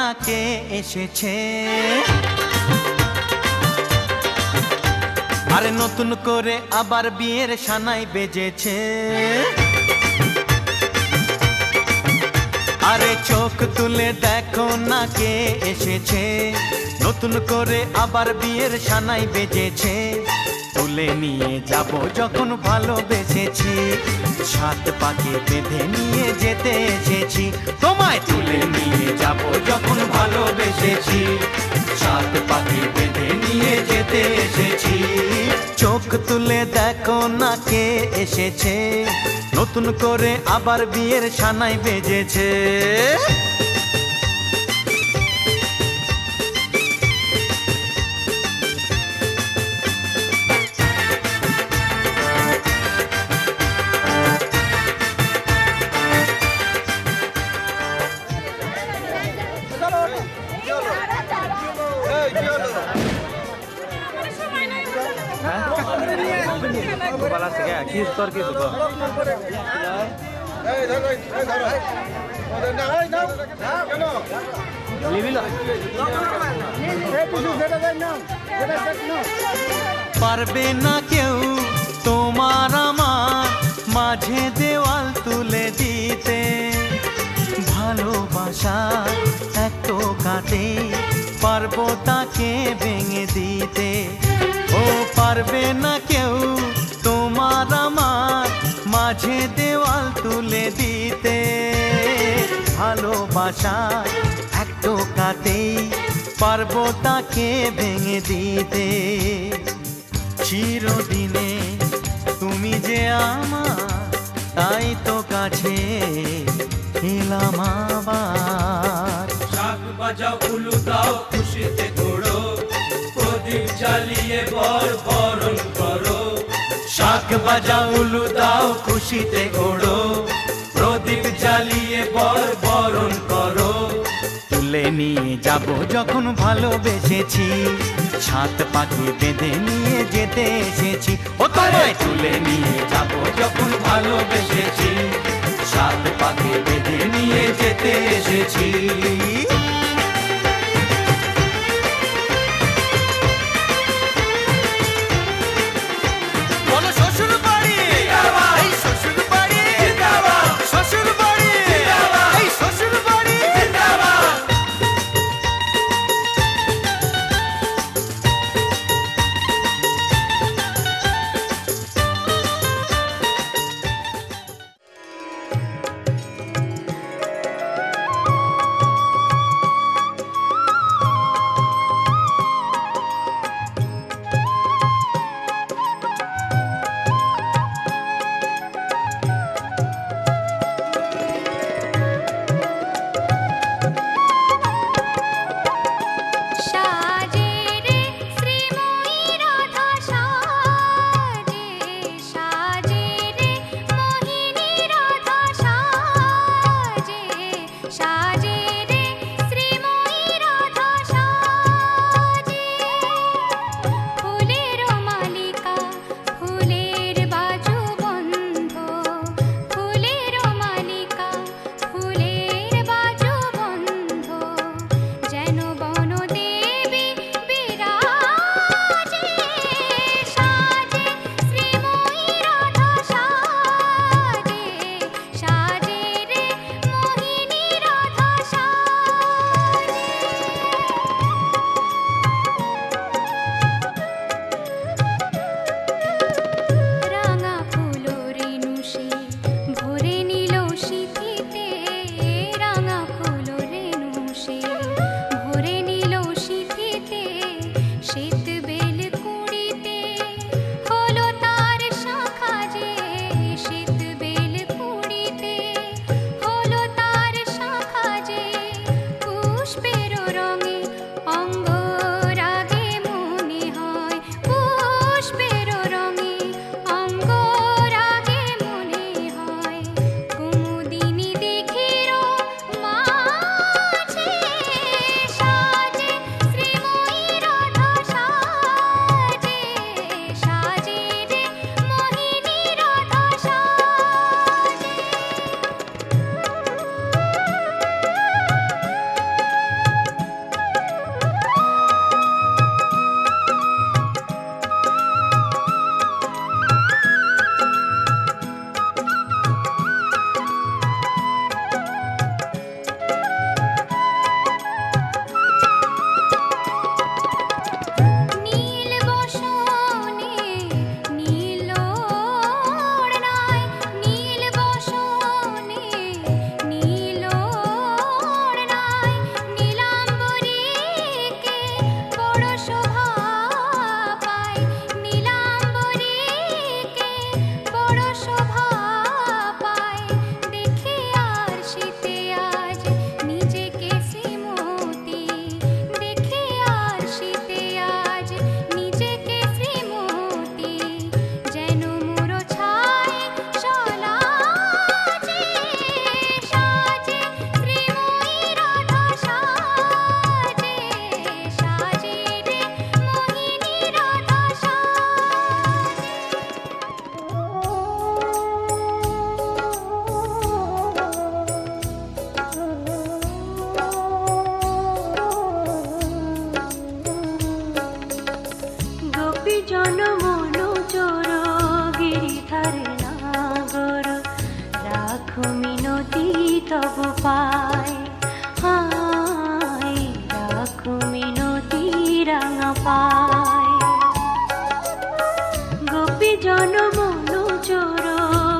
না কে এসেছে, আরে নতুন করে আবার বিয়ের সানাই বেজেছে। আরে চোখ তুলে দেখো না কে এসেছে, নতুন করে আবার বিয়ের সানাই বেজেছে। তুলে নিয়ে যাব যখন ভালোবেসেছি, সাত পাকে বেঁধে নিয়ে যেতে এসেছি। তোমায় তুলে নিয়ে যাব যখন ভালোবেসেছি, সাত পাকে বেঁধে নিয়ে যেতে এসেছি। চোখ তুলে দেখো না কে এসেছে, নতুন করে আবার বিয়ের সানাই বেজেছে। পারবে না কেউ তোমার আমার মাঝে দেওয়াল তুলে দিতে, ভালোবাসা এত কাটে পারবো তাকে ভেঙে দিতে। ও পারবে না কেউ তোমার আমার মাঝে দেওয়াল তুলে দিতে, ভালোবাসা একটু কাটেই পারবো তাকে ভেঙে দিতে। চিরদিনে তুমি যে আমার, তাই তো কাছে এলাম আবার। শাক বাজাও উলু দাও খুশিতে ঘোড়ো, প্রদীপ জ্বালিয়ে বর বরণ করো। শাক বাজাও উলু দাও খুশিতে ঘোড়ো, প্রদীপ জ্বালিয়ে বর বরণ করো। তুলে নিয়ে যাব যখন ভালোবেসেছি, সাত পাখি বেঁধে নিয়ে যেতে এসেছি। ও তোমায় তুলে নিয়ে যাব যখন ভালোবেসেছি, সাত পাখি বেঁধে নিয়ে যেতে এসেছি। জনমন চোর গিরিধারে নাগর রাখো মিনতি তব পায় হায় রাখো মিনতি রাঙা পায় গোপী জনমন চোর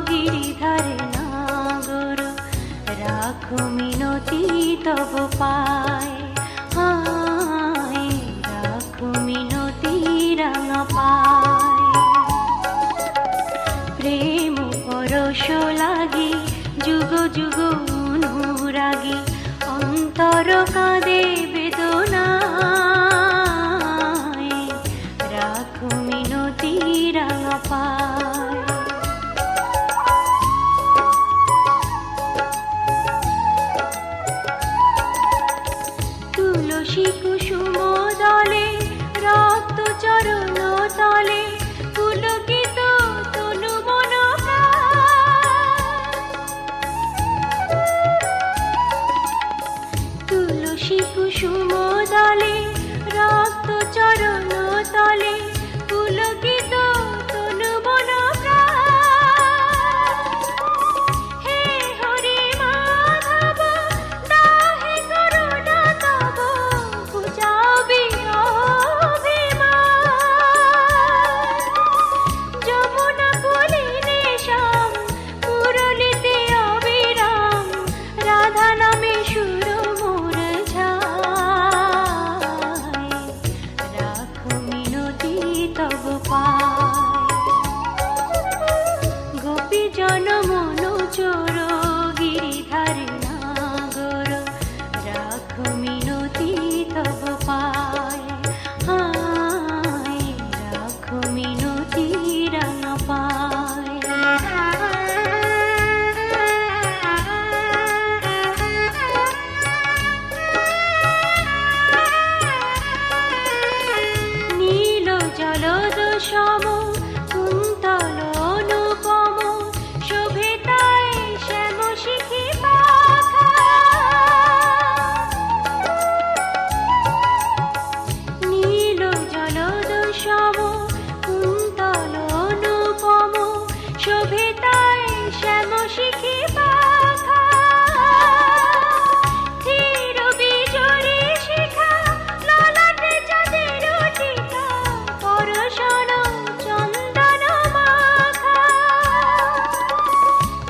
গিরিধারে নাগর রাখো মিনতি তব পায় হায় রাখো মিনতি রাঙা পায় প্রেম পরশ লাগি যুগ যুগ অনুরাগী অন্তর কাঁদে বেদনায় রাখো মিনতি রাঙা পায় তুলসী কুসুম দলে রক্ত চরণ তলে পুলকিত তনু মন তুলসী কুসুম দলে রক্ত চরণ তলে পুলকিত তনু মন হে হরি মাধব দাহে করুণা তব বুঝাবি যমুনা কুলিনে শ্যাম মুরলিতে অবিরাম রাধা নামে সুর মোর ঝায় রাখো মিনতি তব পায় গোপী জনমন চোর গিরিধারে নাগর রাখো মিনতি তব পায় হায় রাখো মিনতি রাঙা পায় নীল জলদ সম কুন্তল অনুপম শোভে তাই শ্যাম শিখি পাখা নীল জলদ সম কুন্তল অনুপম শোভে তাই শ্যাম শিখি পাখা ধীর বিজরি শিখা ললাটে চাঁদের টিকা পরশন চন্দন মাখা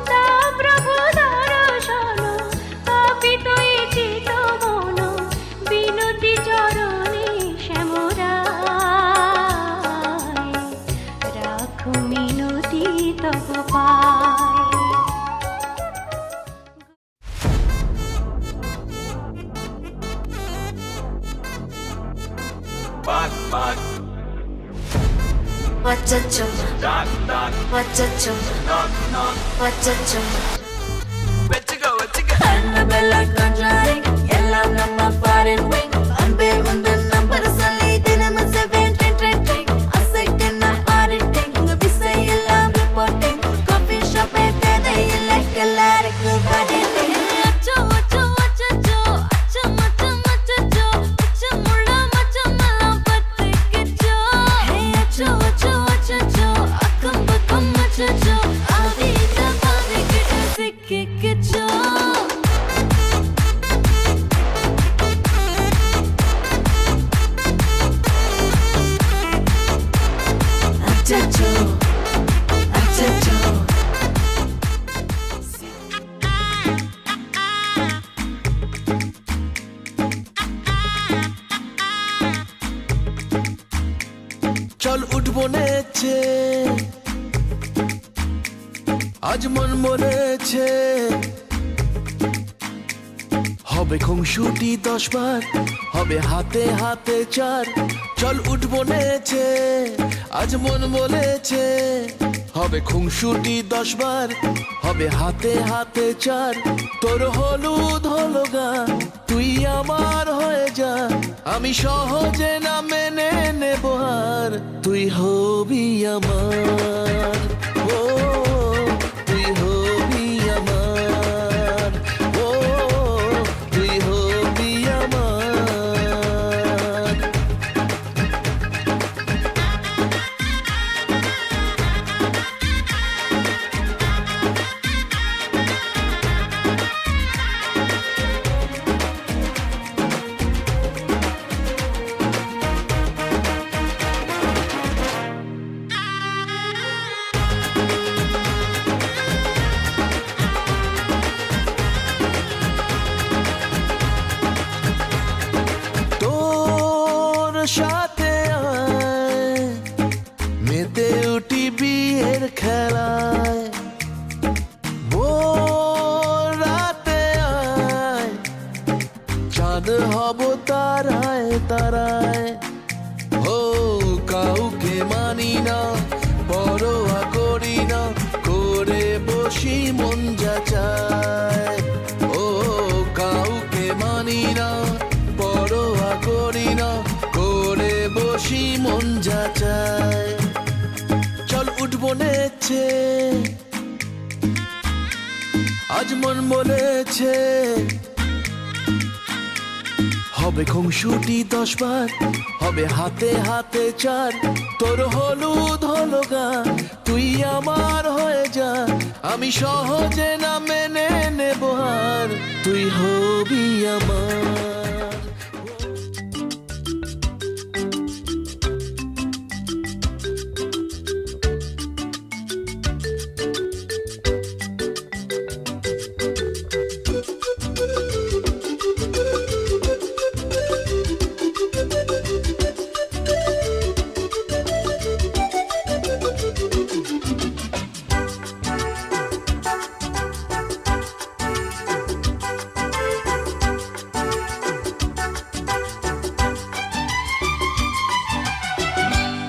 তা প্রভু দর্শন পাপিত এই চিত মন বিনতি চরণে শ্যামরায় রাখো মিনতি তব পায় Bak bak, Wachacho, knock knock, wachacho, knock knock. wachacho. Where to go? Where to go? Annabella conjuring, எல்லாம் நம்ம பாரின் wing. அன்பே உந்தன் நம்பர் சொல்லி தினமும் 7 ட்ரெண்டிங். அசைக்கு நான் ஆடிட்டிங், உங்க விசை எல்லாம் ரிப்போர்ட்டிங். காஃபி ஷாப்பே தேவையில்லை, எல்லாருக்கும் படிட்டிங். அச்சோ அச்சோ அச்சச்சோ, அச்சம் அச்சம் அச்சச்சோ, அச்சமுள்ள மச்சமெல்லாம் பத்திக்கிச்சோ. ஹே அச்சோ அச்சோ அச்சச்சோ, அக்கம் பக்கம் அச்சச்சோ, ஆவியில பாவிக்கிட்டு சிக்கிக்கிச்சோ. Achacho, achacho. চল উঠবো নেচে আজ মন মনেছে হবে খুংসুটি 10 বার হবে হাতে হাতে চার চল উঠবো নেচে আজ মন বলেছে হবে খুংসুটি 10 বার হবে হাতে হাতে চার তোর হলুদ হলো গা তুই আমার হয়ে যা আমি সহজে না মেনে নেব আর তুই হবি আমার ও তুই হবি আমার ও তুই হবি আমার খেলায় ভোর রাতে আয়, চাঁদ হব তারায় তারায়। ও কাউকে মানি না, পরোয়া করি না, করে বসি মন যা চায়। ও কাউকে মানি না, পরোয়া করি না, করে বসি মন যা চায়। চল উঠবো নেচে, আজ মন বলেছে হবে খুনসুটি 10 বার, হবে হাতে হাতে চার। তোর হলুদ হলো গা, তুই আমার হয়ে যা, আমি সহজে না মেনে নেব আর, তুই হবি আমার।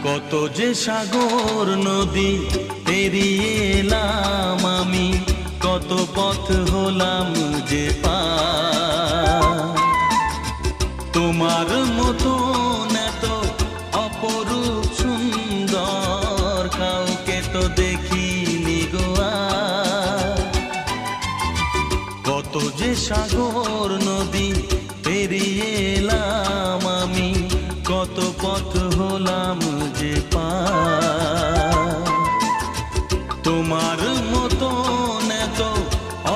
কত যে সাগর নদী পেরিয়ে এলাম আমি, কত পথ হলাম যে পার। তোমার মতো এত অপরূপ সুন্দর কাউকে তো দেখিনি গো আর। কত যে সাগর নদী পেরিয়ে এলাম আমি, কত পথ হলাম যে পার। তোমার মতো এত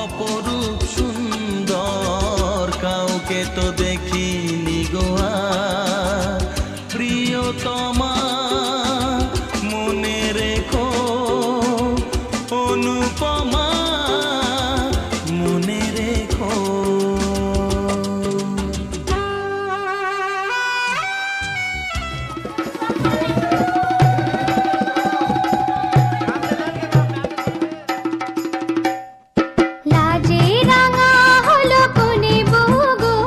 অপরূপ সুন্দর কাউকে তো দেখিনি গো আর। প্রিয়তমা মনে রেখো, অনুপমা মনে রেখো। লাজে রাঙা হলো কোনে বগো,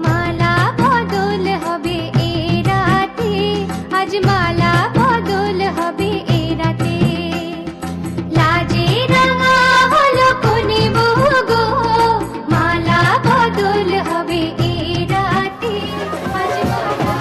মালা বদল হবে এ রাতে, আজ মালা বদল হবে এ রাতে। লাজে রাঙা হলো কোনে বগো, মালা বদল হবে এ রাতে, আজ মালা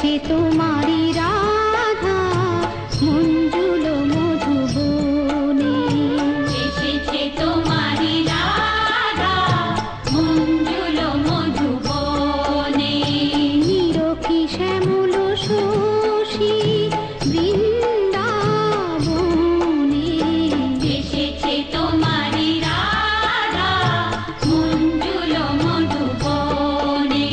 এসেছে তোমারি রাধা মঞ্জুল মধুবনে এসেছে তোমারি রাধা মঞ্জুল মধুবনে নিরখি শ্যামল শশী বৃন্দাবনে এসেছে তোমারি রাধা মঞ্জুল মধুবনে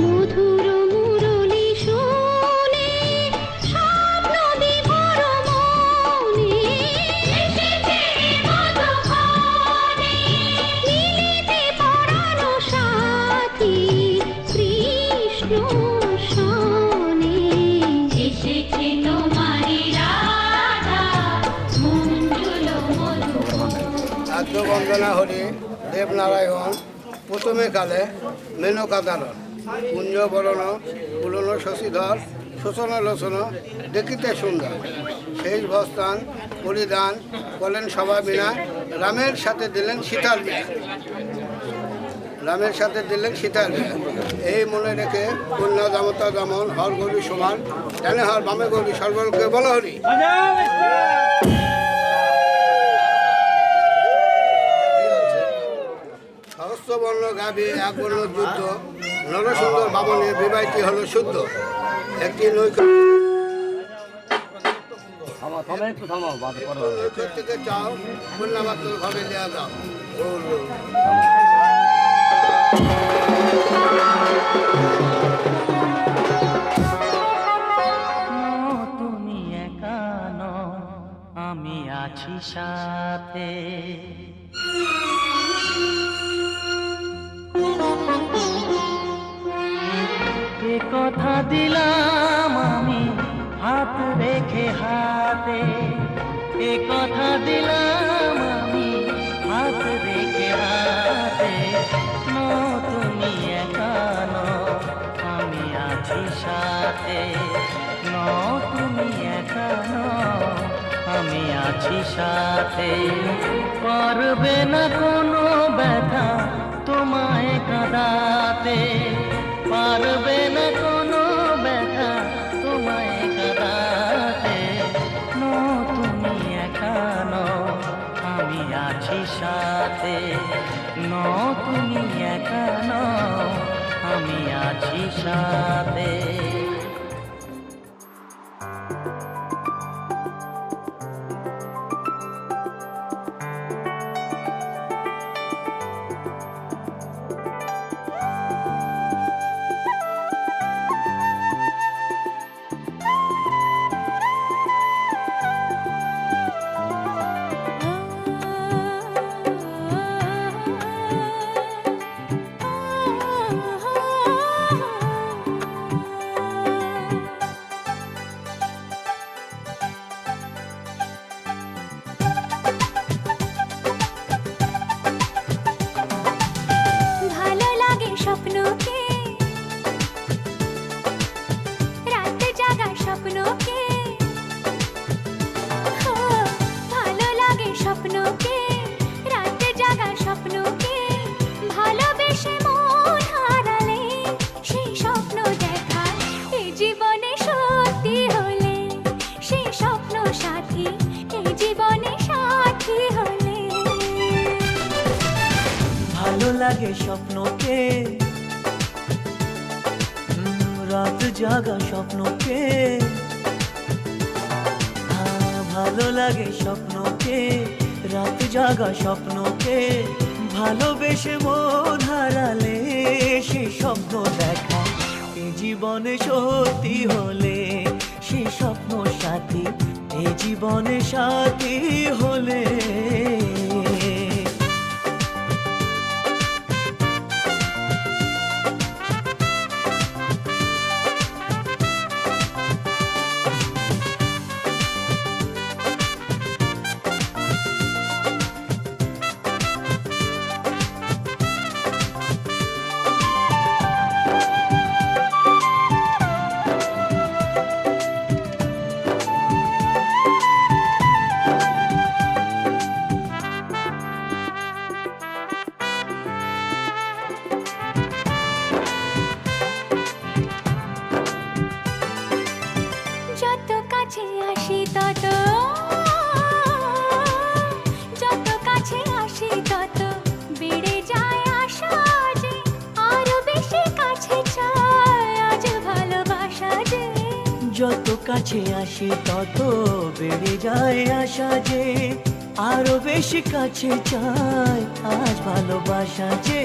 মধুর মুরলি শুনে স্বপ্ন বিভোর মনে এসেছে মধুবনে মিলিতে পরাণ সাথী কৃষ্ণ সনে এসেছে তোমারি রাধা মঞ্জুল মধুবনে আদ্যবন্দনা হরি দেবনারায়ণ প্রথমে কালে মেনকাদারণ কুঞ্জ বরণ পুলন শশীধর শোষণ লোচন দেখিতে সুন্দর শেষ ভস্তান পরিধান করলেন সভা বিনা রামের সাথে দিলেন সীতার বিনা রামের সাথে দিলেন সীতার বিনা এই মনে রেখে কন্যা দামতা দমন হর গৌরী সমান জানে হর বামে গৌরী সর্বলোকে বল হরি সহস্রবর্ণ গাভী এক বর্ণ যুদ্ধ নরসুন্দর বামনের বিবাহটি হলো শুদ্ধ একটি নৈক থেকে চাও কন্যাবাত্র ভাবে দেওয়া দাও তুমি একা নও, আমি আছি সাথে। এ কথা দিলাম আমি হাত রেখে হাতে, এ কথা দিলাম আমি হাত রেখে হাতে। তুমি একা নও, আমি আছি সাথে। তুমি একা নও, আমি আছি সাথে। পারবে না কোনো ব্যথা তোমায় কাঁদাতে, পারবে না কোনো ব্যথা তোমায় কাঁদাতে। তুমি একা নও, আমি আছি সাথে। তুমি একা নও, আমি আছি সাথে। ভালো লাগে স্বপ্নকে, রাতে জাগা স্বপ্নকে। ও, ভালো লাগে স্বপ্নকে, রাতে জাগা স্বপ্নকে। ভালোবেসে মন হারালে সেই স্বপ্ন দেখা এই জীবনে সত্যি হলে, সেই স্বপ্ন সাথী এই জীবনে সাথী হলে। ভালো লাগে স্বপ্নকে, রাত জাগা স্বপ্নকে। ভালো লাগে স্বপ্নকে, রাত জাগা স্বপ্নকে। ভালোবেসে মন হারালে সে স্বপ্ন দেখা এ জীবনে সত্যি হলে, সে স্বপ্ন সাথী এ জীবনে সাথী হলে। তত যত কাছে আসি তত বেড়ে যায় আশা যে আরো বেশি কাছে চাই আজ ভালোবাসা যে যত কাছে আসি তত বেড়ে যায় আশা যে আরো বেশি কাছে চাই আজ ভালোবাসা যে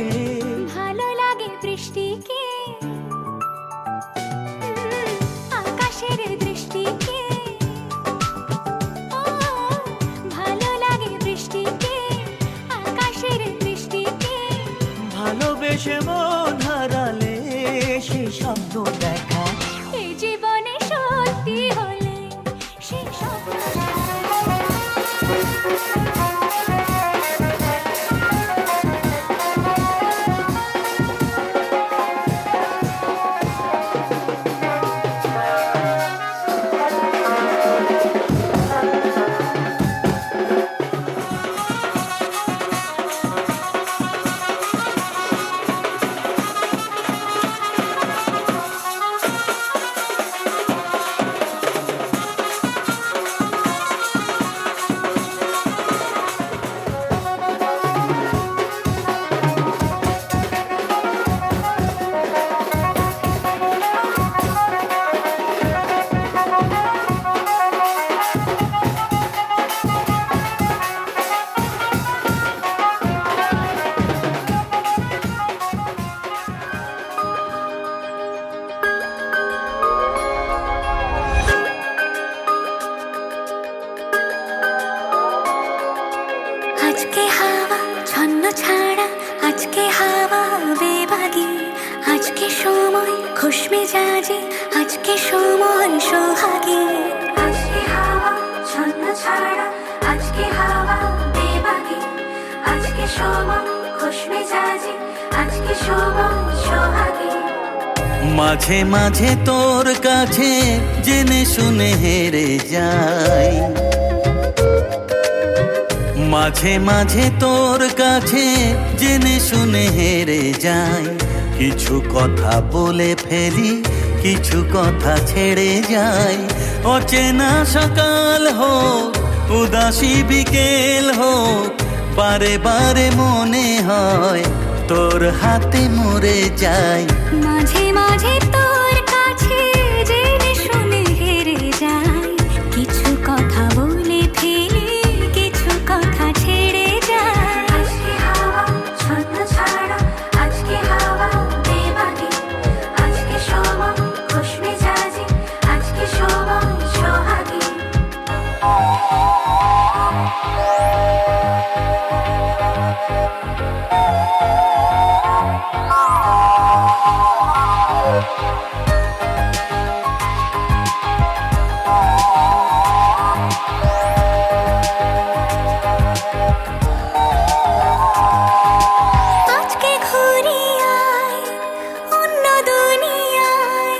ভালো লাগে বৃষ্টিকে আকাশের দৃষ্টিকে ও ভালো লাগে বৃষ্টিকে আকাশের দৃষ্টিকে ভালোবেসে মন হারালে সে স্বপ্ন দেখা এই জীবনে সত্যি হলে সেই স্বপ্ন আজকে হাওয়া ছন্ন ছাড়া আজকে হাওয়া বেবাগি আজকে সময় খুশ মেজাজে আজকে সময় সোহাগী আজকে হাওয়া ছন্ন ছাড়া আজকে হাওয়া বেবাগি আজকে সময় খুশ মেজাজে আজকে সময় সোহাগী মাঝে মাঝে তোর কাছে জেনে শুনে হেরে যাই মাঝে মাঝে তোর কাছে জেনে শুনে হেরে যাই কিছু কথা বলে ফেলি কিছু কথা ছেড়ে যাই অচেনা সকাল হোক উদাসী বিকেল হোক বারে বারে মনে হয় তোর হাতে মরে যাই মাঝে মাঝে তোর কাছে জেনে শুনে হেরে যাই কিছু কথা বলে ফেলি কিছু কথা ছেড়ে যাই আজকে হাওয়া ছন্ন ছাড়া আজকে হাওয়া বেবাগি আজকে সময় খুশ মেজাজে আজকে সময় সোহাগী আজকে ঘুরি আয় অন্য দুনিয়ায়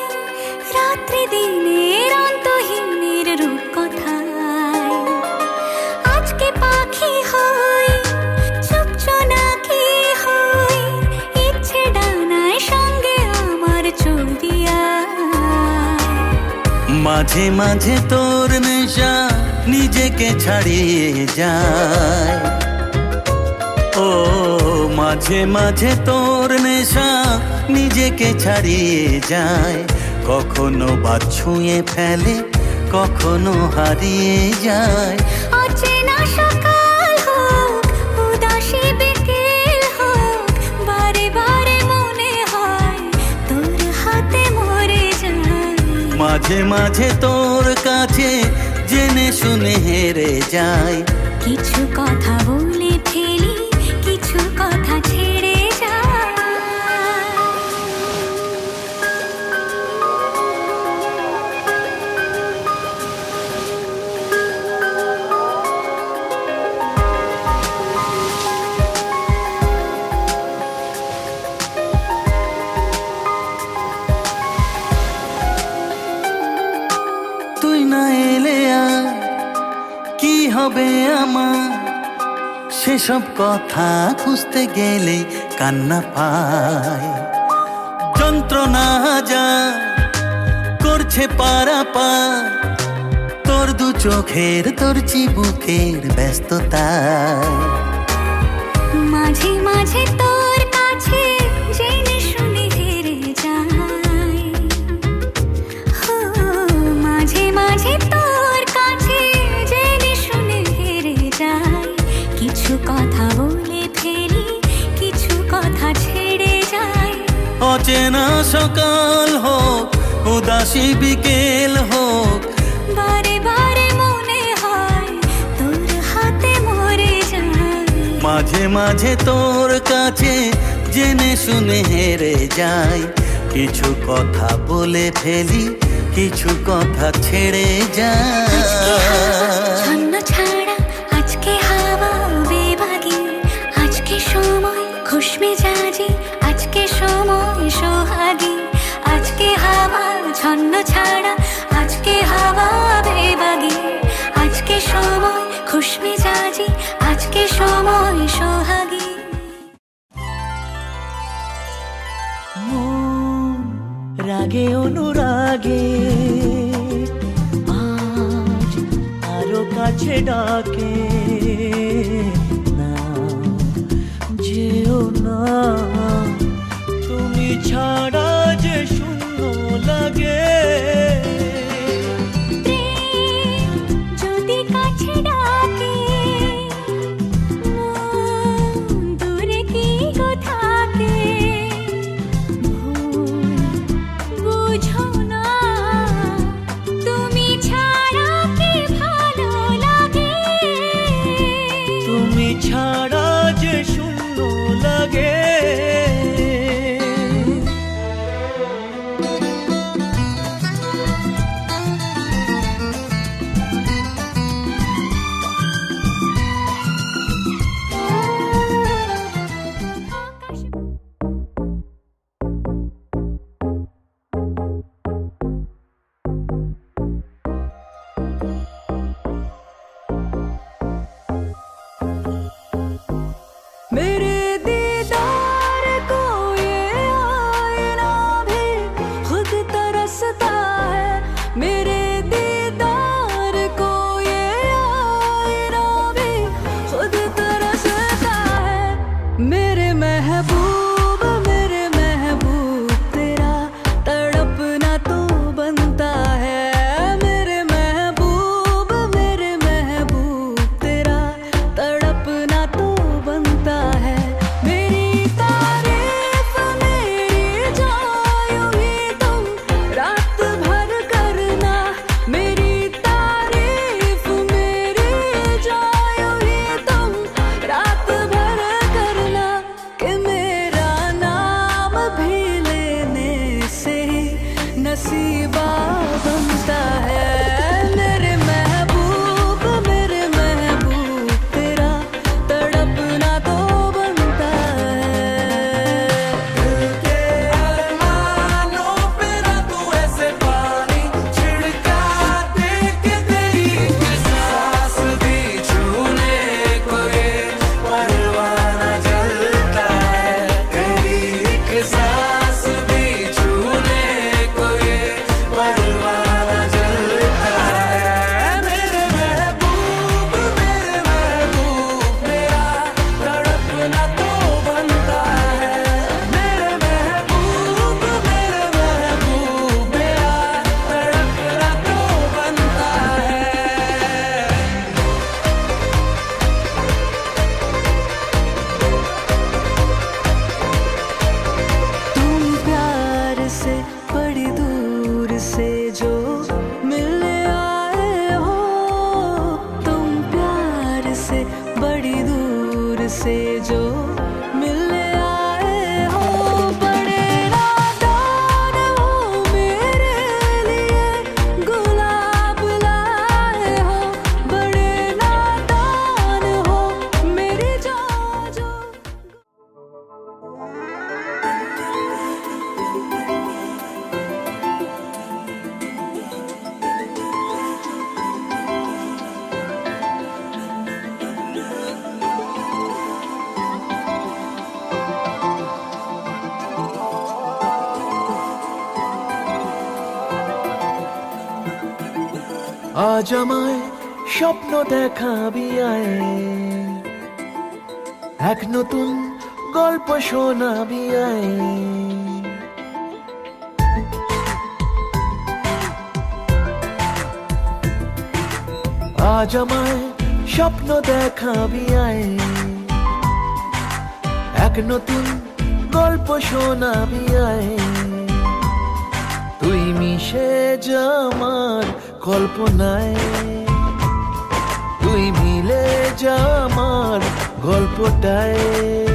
রাত্রি দিনের অন্তহীনের রূপ কথায় আজকে পাখি হই চুপচুনাকি হই ইচ্ছে ডানায় সঙ্গে আমার চলবি মাঝে মাঝে তোর নেশা নিজেকে ছাড়িয়ে যায় ও মাঝে মাঝে তোর নেশা নিজেকে ছাড়িয়ে যায় কখনো বা ছুঁয়ে ফেলে কখনো হারিয়ে যায় অচেনা সকাল হোক উদাসী বিকেল হোক বারে বারে মনে হয় তোর হাতে মরে যায় মাঝে মাঝে তোর কাছে জেনে শুনে হেরে যায় কিছু কথা বলে ফেলি কিছু কথা ছেড়ে যায় তুই না এলে আর কি হবে আমার সেসব কথা খুঁজতে গেলে কান্না পায় যন্ত্রণা যা করছে পারাপার তোর দু চোখের তোর চিবুকের ব্যস্ততা মাঝে মাঝে তোর কাছে জেনে শুনে হেরে যাই হো, মাঝে মাঝে তোর কাছে জেনে শুনে হেরে যাই কিছু কথা বলে ফেলি কিছু কথা ছেড়ে যাই অচেনা সকাল হোক উদাসী বিকেল হোক বারে বারে মনে হয় তোর হাতে মরে যাই মাঝে মাঝে তোর কাছে জেনে শুনে হেরে যাই কিছু কথা বলে ফেলি কিছু কথা ছেড়ে যাই ছন্ন ছাড়া আজকে হাওয়া বেবাগি আজকে সময় খুশ মেজাজি আজকে সময় সোহাগী আজকে হাওয়া ছন্ন ছাড়া আজকে হাওয়া বেবাগি আজকে সময় খুশ মেজাজি আজকে সময় সোহাগী মন রাগে অনুরাগে আজ আরো কাছে ডাকে না যেও না তুমি ছাড়া যে শূন্য লাগে প্রেম যদি কাছে ডাকে মন দূরে কি গো থাকে ভুল বুঝো না তুমি ছাড়া কি ভালো লাগে তুমি ছাড়া যে শূন্য লাগে मेरे दीदार को ये आईना भी खुद तरसता है मेरे दीदार को ये आईना भी खुद तरसता है मेरे महबूब तेरा तड़पना तो बनता है मेरे महबूब तेरा तड़पना तो बनता है আজ আমায় স্বপ্ন দেখাবি আয়, এক নতুন গল্প শোনাবি আয়। আজ আমায় স্বপ্ন দেখাবি আয়, এক নতুন গল্প শোনাবি আয়। তুই মিশে যা আমার কল্পনায়, তুই মিলে যা আমার গল্পটায়।